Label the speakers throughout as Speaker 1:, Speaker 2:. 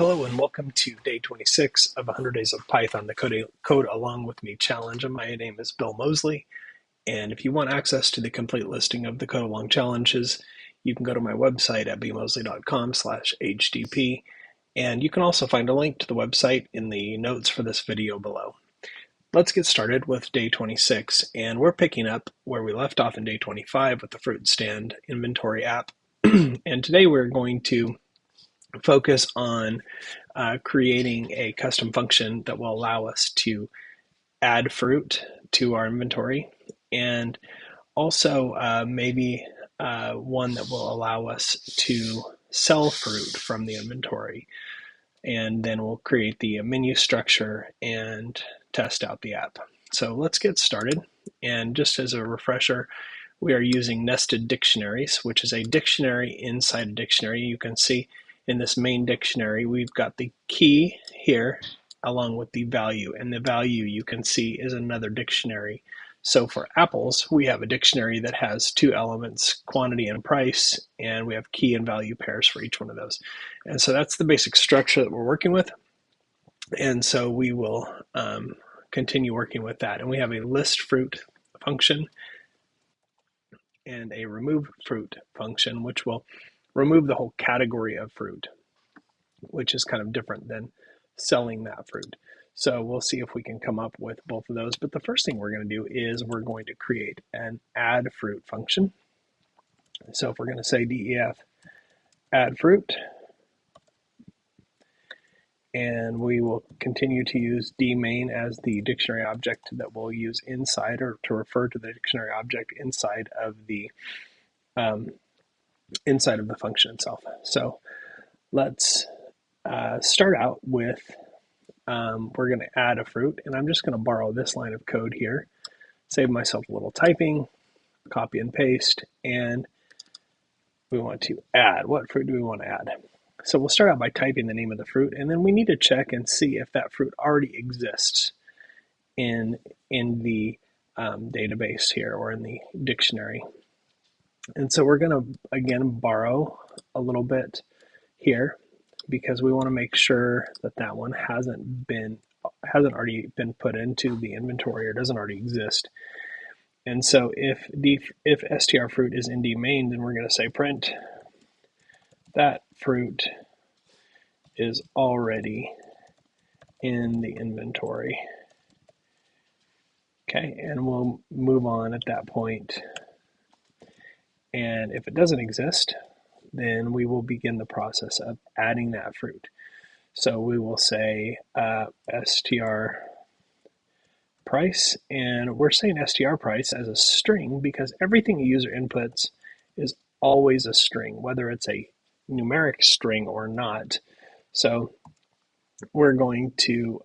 Speaker 1: Hello and welcome to day 26 of 100 Days of Python, the Code Along With Me challenge. And my name is Bill Mosley. And if you want access to the complete listing of the Code Along challenges, you can go to my website at bmosley.com/hdp. And you can also find a link to the website in the notes for this video below. Let's get started with day 26. And we're picking up where we left off in day 25 with the fruit stand inventory app. And today we're going to focus on creating a custom function that will allow us to add fruit to our inventory, and also maybe one that will allow us to sell fruit from the inventory. And then we'll create the menu structure and test out the app. So let's get started. And just as a refresher, we are using nested dictionaries, which is a dictionary inside a dictionary. You can see in this main dictionary, we've got the key here along with the value, and the value you can see is another dictionary. So for apples, we have a dictionary that has two elements, quantity and price, and we have key and value pairs for each one of those. And so that's the basic structure that we're working with. And so we will continue working with that. And we have a list fruit function and a remove fruit function, which will remove the whole category of fruit, which is kind of different than selling that fruit. So we'll see if we can come up with both of those. But the first thing we're going to do is we're going to create an add fruit function. So if we're going to say def add fruit, and we will continue to use dmain as the dictionary object that we'll use inside, or to refer to the dictionary object inside of the function itself. So let's start out with, we're going to add a fruit, and I'm just going to borrow this line of code here, save myself a little typing, copy and paste, and we want to add. What fruit do we want to add? So we'll start out by typing the name of the fruit, and then we need to check and see if that fruit already exists in the database here, or in the dictionary. And so we're going to, again, borrow a little bit here, because we want to make sure that that one hasn't already been put into the inventory or doesn't already exist. And so if str fruit is in dmain, then we're going to say print that fruit is already in the inventory. Okay, and we'll move on at that point. And if it doesn't exist, then we will begin the process of adding that fruit. So we will say str price, and we're saying str price as a string because everything a user inputs is always a string, whether it's a numeric string or not. So we're going to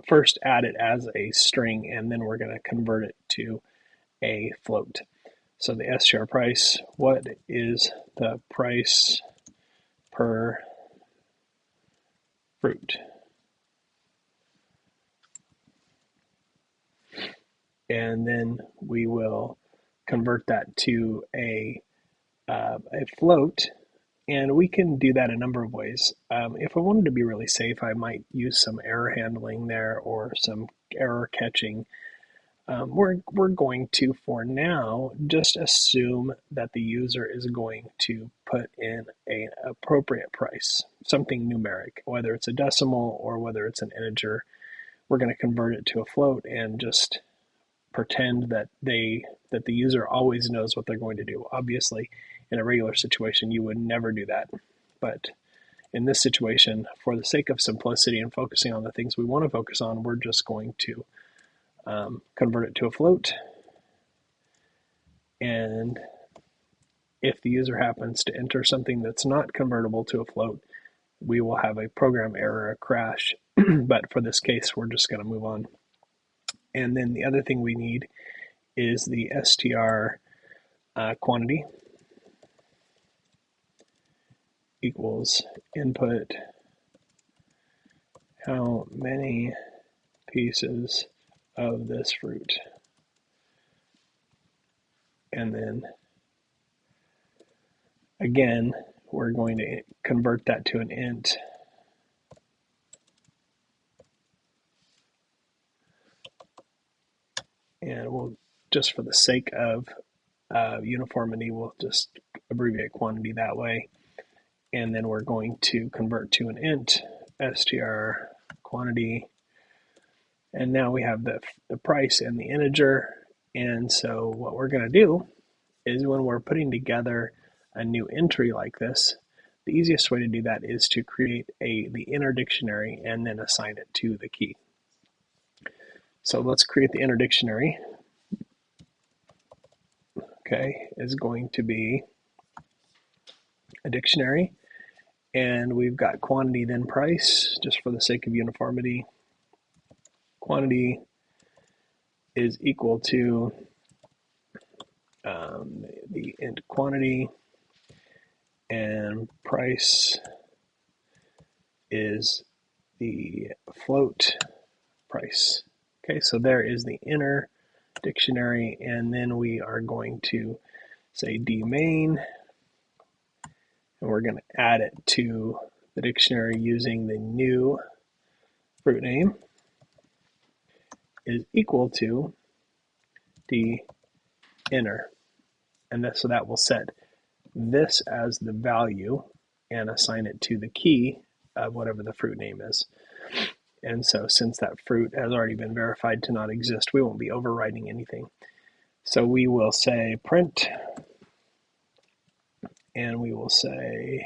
Speaker 1: first add it as a string, and then we're going to convert it to a float. So the str price, what is the price per fruit? And then we will convert that to a float, and we can do that a number of ways. If I wanted to be really safe, I might use some error handling there or some error catching. We're going to, for now, just assume that the user is going to put in an appropriate price, something numeric, whether it's a decimal or whether it's an integer. We're going to convert it to a float and just pretend that the user always knows what they're going to do. Obviously, in a regular situation, you would never do that. But in this situation, for the sake of simplicity and focusing on the things we want to focus on, we're just going to convert it to a float. And if the user happens to enter something that's not convertible to a float, we will have a program error, a crash. But for this case, we're just going to move on. And then the other thing we need is the str quantity equals input how many pieces of this fruit. And then again, we're going to convert that to an int. And we'll, just for the sake of uniformity, we'll just abbreviate quantity that way. And then we're going to convert to an int, str quantity. And now we have the price and the integer. And so what we're going to do is when we're putting together a new entry like this, the easiest way to do that is to create the inner dictionary and then assign it to the key. So let's create the inner dictionary. Okay, is going to be a dictionary, and we've got quantity then price, just for the sake of uniformity. Quantity is equal to the int quantity, and price is the float price. Okay, so there is the inner dictionary, and then we are going to say d main, and we're going to add it to the dictionary using the new fruit name is equal to d inner, and so that will set this as the value and assign it to the key of whatever the fruit name is. And so since that fruit has already been verified to not exist, we won't be overwriting anything. So we will say print, and we will say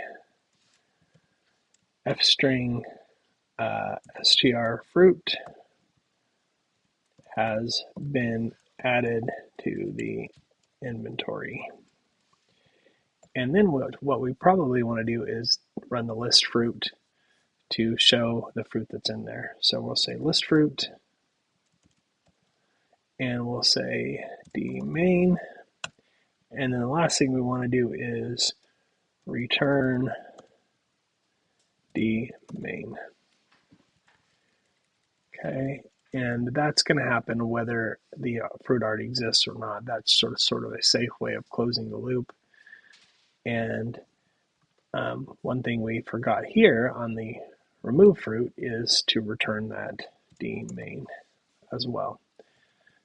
Speaker 1: f-string str fruit has been added to the inventory. And then what we probably want to do is run the list fruit to show the fruit that's in there. So we'll say list fruit, and we'll say d main, and then the last thing we want to do is return d main. Okay, and that's going to happen whether the fruit already exists or not. That's sort of a safe way of closing the loop. And one thing we forgot here on the remove fruit is to return that d main as well.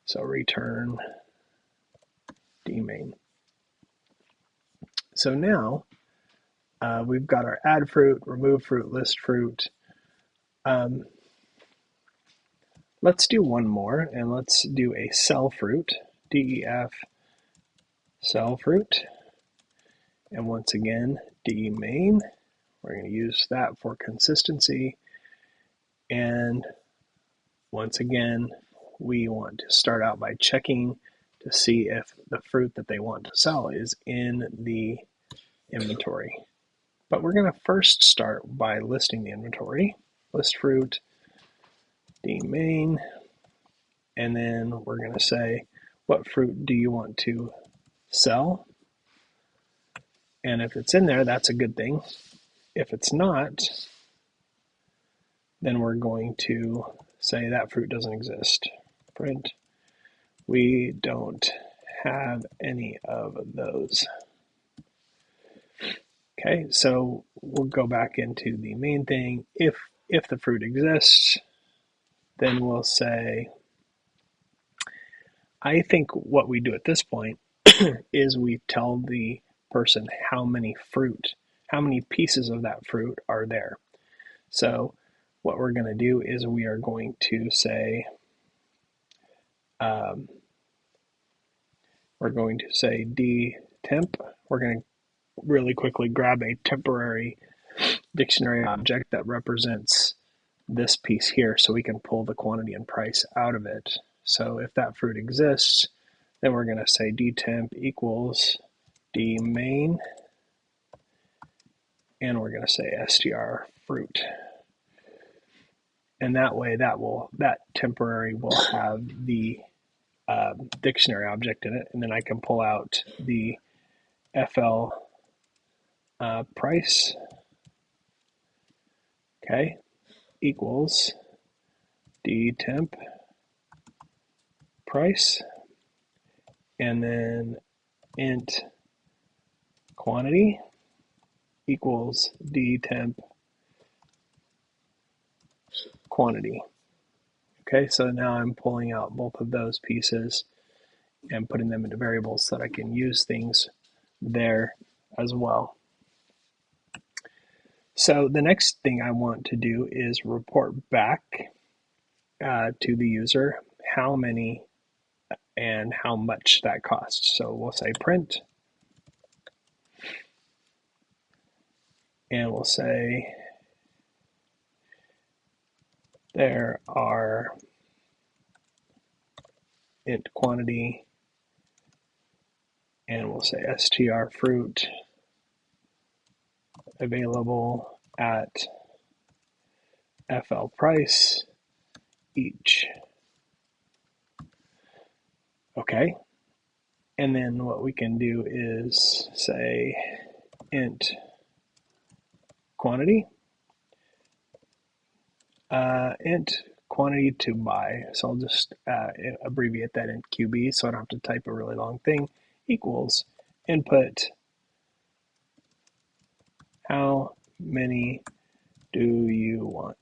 Speaker 1: So return d main. So now we've got our add fruit, remove fruit, list fruit. Let's do one more, and let's do a sell fruit, def sell fruit. And once again, d main. We're going to use that for consistency. And once again, we want to start out by checking to see if the fruit that they want to sell is in the inventory. But we're going to first start by listing the inventory. List fruit, d main, and then we're going to say, what fruit do you want to sell? And if it's in there, that's a good thing. If it's not, then we're going to say that fruit doesn't exist. Print, we don't have any of those. Okay, so we'll go back into the main thing. If the fruit exists, then we'll say, I think what we do at this point is we tell the person how many pieces of that fruit are there. So what we're going to do is we are going to say, we're going to say dtemp. We're going to really quickly grab a temporary dictionary object that represents this piece here so we can pull the quantity and price out of it. So if that fruit exists, then we're going to say dtemp equals dmain, and we're going to say str fruit. And that way that temporary will have the dictionary object in it, and then I can pull out the fl price, okay, equals dtemp price, and then int quantity, equals dtemp quantity. Okay, so now I'm pulling out both of those pieces and putting them into variables so that I can use things there as well. So the next thing I want to do is report back to the user how many and how much that costs. So we'll say print, and we'll say there are int quantity, and we'll say str fruit available at FL price each. Okay, and then what we can do is say int quantity, int quantity to buy. So I'll just abbreviate that in QB so I don't have to type a really long thing, equals input how many do you want?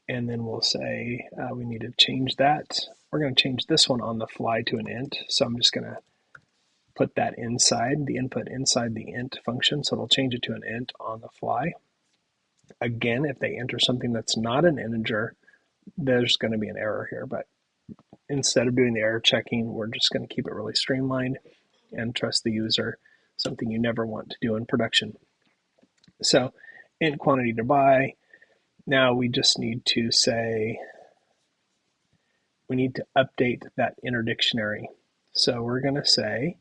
Speaker 1: And then we'll say we need to change that. We're going to change this one on the fly to an int. So I'm just going to put that inside the input inside the int function. So it'll change it to an int on the fly. Again, if they enter something that's not an integer, there's going to be an error here. But instead of doing the error checking, we're just going to keep it really streamlined and trust the user, something you never want to do in production. So int quantity to buy. Now we just need to say, we need to update that inner dictionary. So we're going to say,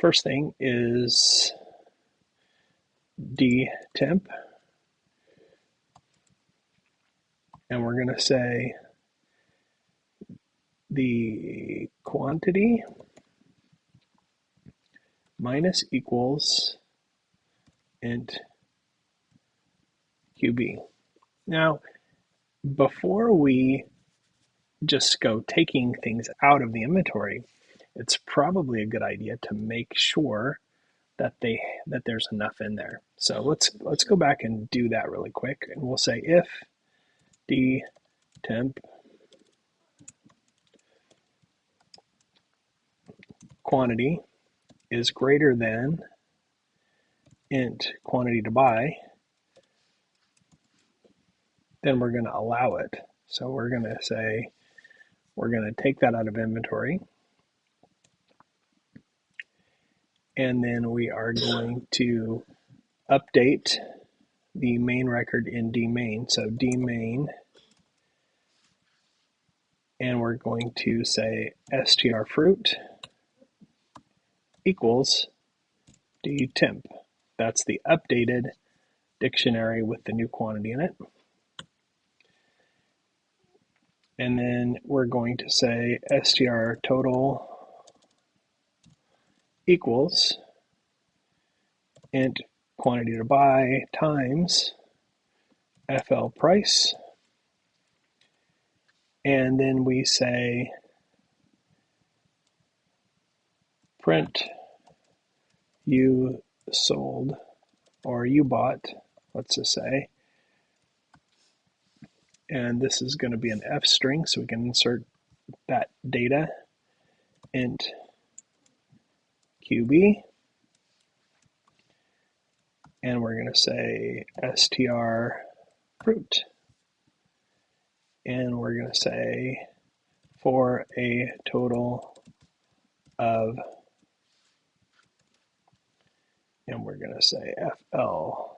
Speaker 1: first thing is dtemp, and we're going to say the quantity minus equals int QB. Now, before we just go taking things out of the inventory, it's probably a good idea to make sure that there's enough in there. So let's go back and do that really quick, and we'll say if dtemp quantity is greater than int quantity to buy, then we're going to allow it. So we're going to say we're going to take that out of inventory, and then we are going to update the main record in dmain. So dmain, and we're going to say str fruit equals dtemp. That's the updated dictionary with the new quantity in it. And then we're going to say str total equals int quantity to buy times FL price. And then we say print you sold or you bought, let's just say. And this is going to be an F string, so we can insert that data int QB. And we're going to say str fruit. And we're going to say for a total of, and we're going to say FL.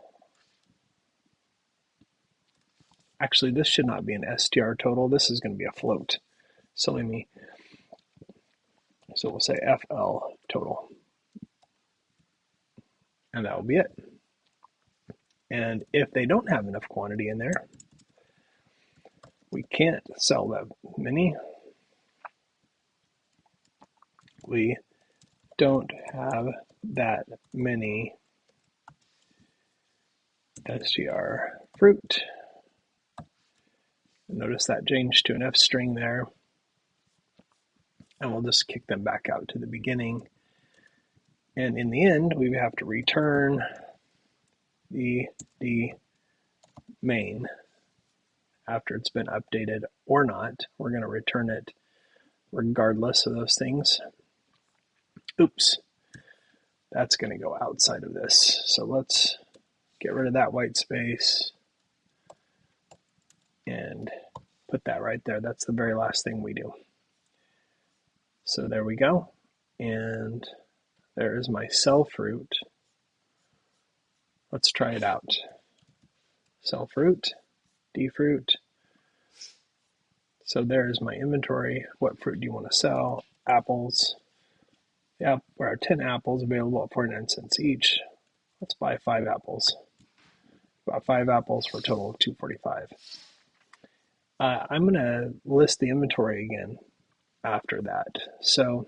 Speaker 1: Actually, this should not be an str total. This is going to be a float. So we'll say FL total. And that will be it. And if they don't have enough quantity in there, we can't sell that many. We don't have that many str fruit. Notice that changed to an F string there. And we'll just kick them back out to the beginning. And in the end, we have to return the main after it's been updated or not. We're going to return it regardless of those things. Oops, that's going to go outside of this. So let's get rid of that white space and put that right there. That's the very last thing we do. So there we go. And there is my cell fruit. Let's try it out. Cell fruit, D fruit. So there's my inventory. What fruit do you want to sell? Apples. Yeah, there are 10 apples available at 49 cents each. Let's buy 5 apples. About 5 apples for a total of $2.45. I'm going to list the inventory again after that. So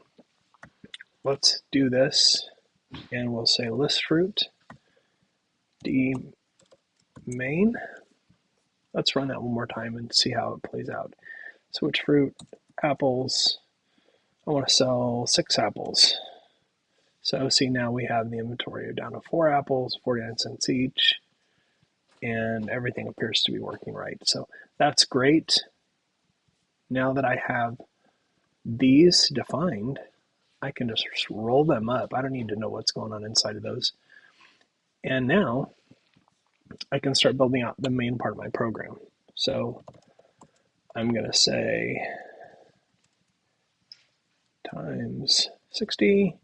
Speaker 1: let's do this, and we'll say list fruit, D main. Let's run that one more time and see how it plays out. Switch fruit, apples. I want to sell 6 apples. So see, now we have the inventory down to 4 apples, 49 cents each, and everything appears to be working right. So that's great. Now that I have these defined, I can just roll them up. I don't need to know what's going on inside of those. And now I can start building out the main part of my program. So I'm going to say times 60,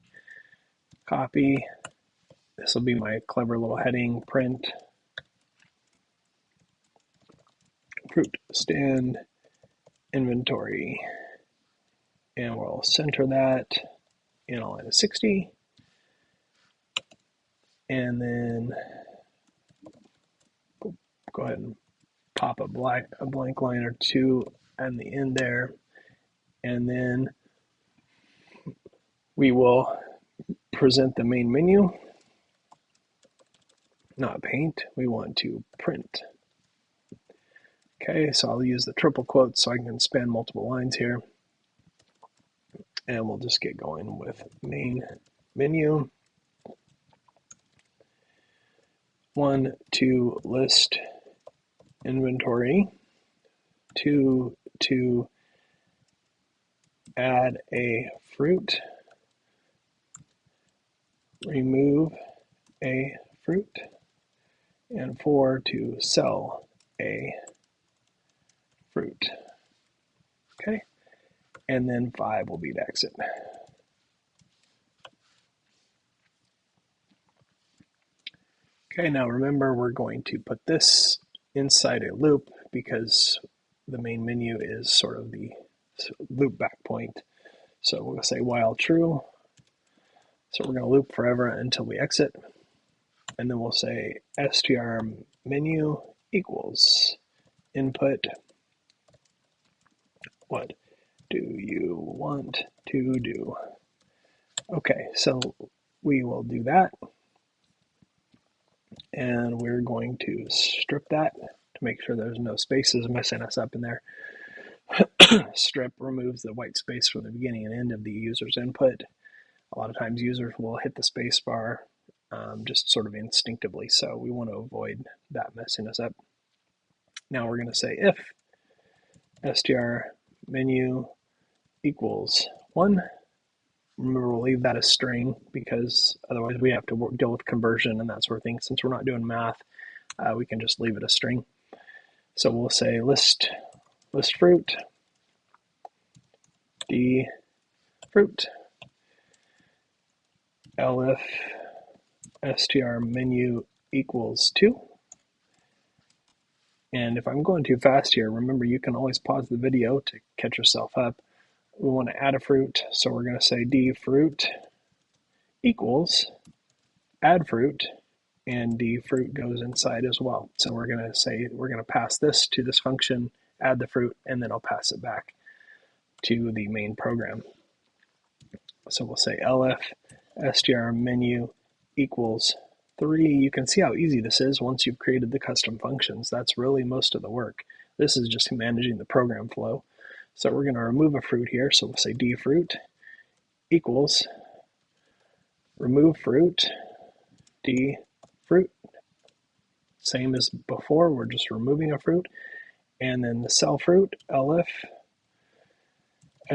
Speaker 1: copy. This will be my clever little heading, print fruit stand inventory. And we'll center that, and I'll add a 60. And then go ahead and pop a blank line or two on the end there. And then we will present the main menu. Not paint, we want to print. Okay, so I'll use the triple quotes so I can span multiple lines here. And we'll just get going with main menu. 1, 2, list inventory. 2, add a fruit. Remove a fruit. And 4, to sell a fruit. Okay, and then 5 will be to exit. Okay, now remember, we're going to put this inside a loop because the main menu is sort of the loop back point. So we'll say while true. So we're going to loop forever until we exit. And then we'll say str menu equals input. What do you want to do? Okay, so we will do that. And we're going to strip that to make sure there's no spaces messing us up in there. Strip removes the white space from the beginning and end of the user's input. A lot of times users will hit the space bar just sort of instinctively, so we want to avoid that messing us up. Now we're going to say if str menu equals 1. Remember, we'll leave that a string because otherwise we have to deal with conversion and that sort of thing. Since we're not doing math, we can just leave it a string. So we'll say list fruit, D fruit, elif str menu equals 2. And if I'm going too fast here, remember you can always pause the video to catch yourself up. We want to add a fruit, so we're going to say D fruit equals add fruit, and D fruit goes inside as well. So we're going to say we're going to pass this to this function, add the fruit, and then I'll pass it back to the main program. So we'll say elif str menu equals 3. You can see how easy this is once you've created the custom functions. That's really most of the work. This is just managing the program flow. So we're going to remove a fruit here. So we'll say D fruit equals remove fruit, D fruit. Same as before, we're just removing a fruit. And then the sell fruit, elif,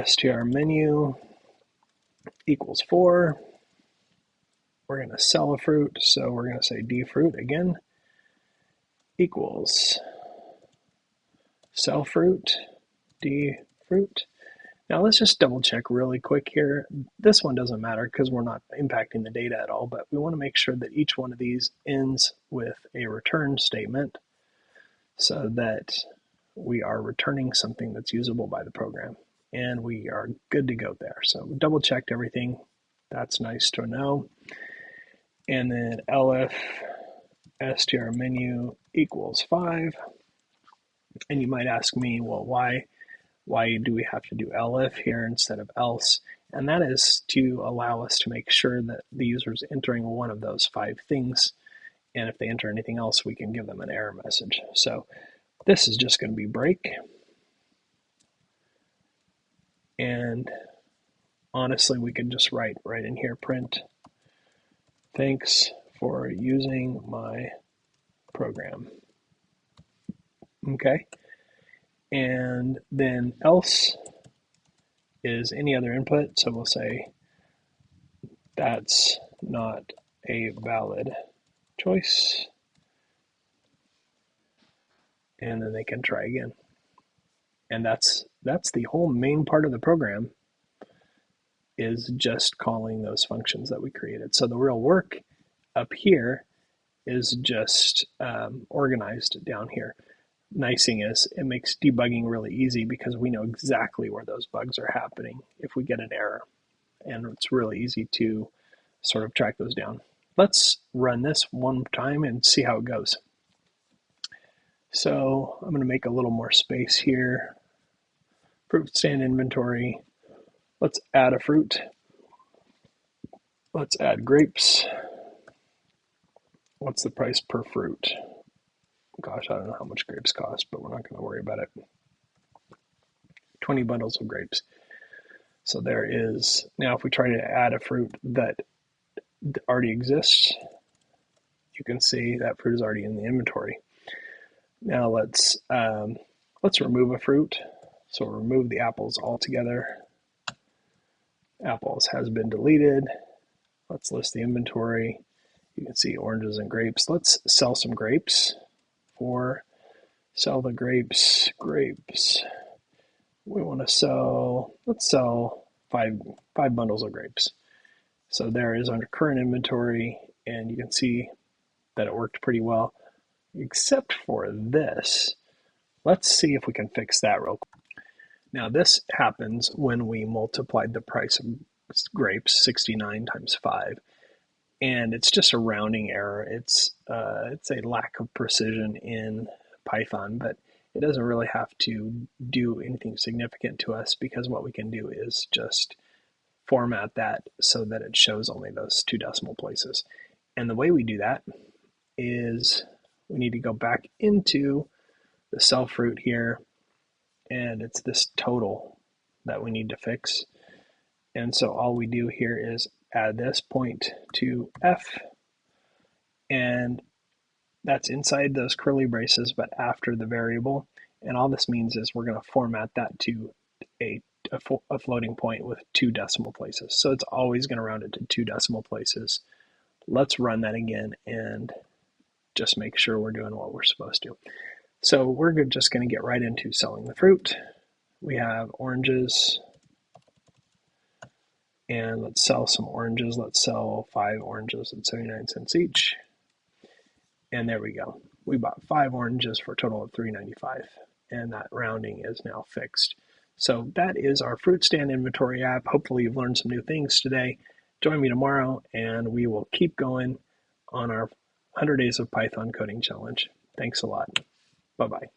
Speaker 1: str menu equals 4. We're going to sell a fruit, so we're going to say D fruit again equals sell fruit, D fruit. Now let's just double check really quick here. This one doesn't matter because we're not impacting the data at all, but we want to make sure that each one of these ends with a return statement so that we are returning something that's usable by the program. And we are good to go there. So we double checked everything. That's nice to know. And then elif str menu equals 5. And you might ask me, well, why do we have to do elif here instead of else? And that is to allow us to make sure that the user is entering one of those 5 things. And if they enter anything else, we can give them an error message. So this is just going to be break. And honestly, we could just write right in here, print, thanks for using my program. Okay. And then else is any other input. So we'll say that's not a valid choice. And then they can try again. And that's the whole main part of the program, is just calling those functions that we created. So the real work up here is just organized down here. Nice thing is it makes debugging really easy because we know exactly where those bugs are happening if we get an error. And it's really easy to sort of track those down. Let's run this one time and see how it goes. So I'm going to make a little more space here. Fruit stand inventory. Let's add a fruit. Let's add grapes. What's the price per fruit? Gosh, I don't know how much grapes cost, but we're not going to worry about it. 20 bundles of grapes. So there is, now if we try to add a fruit that already exists, you can see that fruit is already in the inventory. Now let's remove a fruit. So we'll remove the apples altogether. Apples has been deleted. Let's list the inventory. You can see oranges and grapes. Let's sell some grapes. Sell the grapes. We want to sell, let's sell five bundles of grapes. So there is our current inventory, and you can see that it worked pretty well, except for this. Let's see if we can fix that real quick. Now this happens when we multiplied the price of grapes, 69 times 5. And it's just a rounding error. It's a lack of precision in Python, but it doesn't really have to do anything significant to us because what we can do is just format that so that it shows only those 2 decimal places. And the way we do that is we need to go back into the sell fruit here, and it's this total that we need to fix. And so all we do here is add this point to F, and that's inside those curly braces, but after the variable. And all this means is we're going to format that to a floating point with 2 decimal places. So it's always going to round it to 2 decimal places. Let's run that again and just make sure we're doing what we're supposed to. So we're just going to get right into selling the fruit. We have oranges, and let's sell some oranges. Let's sell 5 oranges at 79 cents each. And there we go. We bought 5 oranges for a total of $3.95, and that rounding is now fixed. So that is our fruit stand inventory app. Hopefully you've learned some new things today. Join me tomorrow, and we will keep going on our 100 Days of Python Coding Challenge. Thanks a lot. Bye-bye.